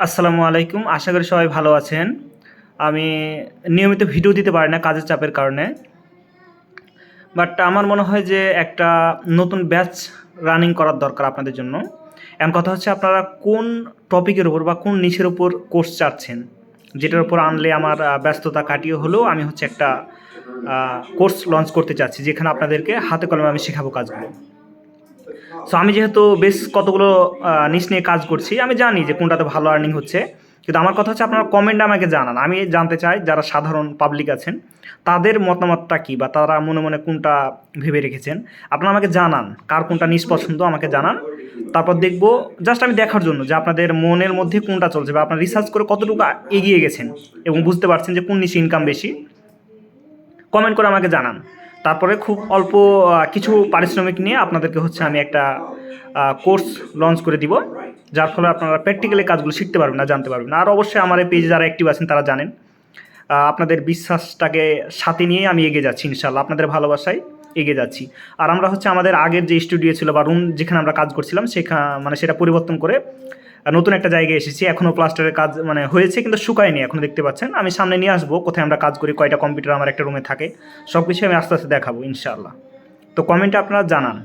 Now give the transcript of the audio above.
আসসালামু আলাইকুম। আশা করি সবাই ভালো আছেন। আমি নিয়মিত ভিডিও দিতে পারি না কাজের চাপের কারণে। বাট আমার মনে হয় যে একটা নতুন ব্যাচ রানিং করার দরকার আপনাদের জন্য। এখন কথা হচ্ছে আপনারা কোন টপিকের উপর বা কোন নিশের উপর কোর্স চাচ্ছেন? যেটার উপর আনলে আমার ব্যস্ততা কাটিয়ে হলেও আমি হচ্ছে একটা কোর্স লঞ্চ করতে চাচ্ছি, যেখানে আপনাদেরকে হাতে কলমে আমি শেখাবো কাজগুলো। সো আমি যেহেতু বেশ কতগুলো নিশ নিয়ে কাজ করছি, আমি জানি যে কোনটাতে ভালো আর্নিং হচ্ছে। কিন্তু আমার কথা হচ্ছে আপনারা কমেন্টে আমাকে জানান। আমি জানতে চাই যারা সাধারণ পাবলিক আছেন তাদের মতামতটা কী, বা তারা মনে মনে কোনটা ভেবে রেখেছেন। আপনারা আমাকে জানান কার কোনটা নিজ পছন্দ, আমাকে জানান। তারপর দেখব, জাস্ট আমি দেখার জন্য যে আপনাদের মনের মধ্যে কোনটা চলছে, বা আপনারা রিসার্চ করে কতটুকু এগিয়ে গেছেন এবং বুঝতে পারছেন যে কোন নিশে ইনকাম বেশি। কমেন্ট করে আমাকে জানান। তারপরে খুব অল্প কিছু পারিশ্রমিক নিয়ে আপনাদেরকে হচ্ছে আমি একটা কোর্স লঞ্চ করে দিব, যার ফলে আপনারা প্র্যাকটিক্যালি কাজগুলো শিখতে পারবেন না, জানতে পারবেন। আর অবশ্যই আমার এই পেজে যারা অ্যাক্টিভ আছেন তারা জানেন আপনাদের বিশ্বাসটাকে সাথে নিয়েই আমি এগিয়ে যাচ্ছি ইনশাল্লাহ, আপনাদের ভালোবাসায় এগিয়ে যাচ্ছি। আর আমরা হচ্ছে আমাদের আগের যে স্টুডিও ছিল বা রুম যেখানে আমরা কাজ করছিলাম সেটা পরিবর্তন করে নতুন একটা জায়গায় এসেছি। এখনও প্লাস্টারের কাজ হয়েছে, কিন্তু শুকায়নি এখনও, দেখতে পাচ্ছেন। আমি সামনে নিয়ে আসবো কোথায় আমরা কাজ করি, কয়টা কম্পিউটার আমার একটা রুমে থাকে, সব কিছু আমি আস্তে আস্তে দেখাবো ইনশাআল্লাহ। তো কমেন্টে আপনারা জানান।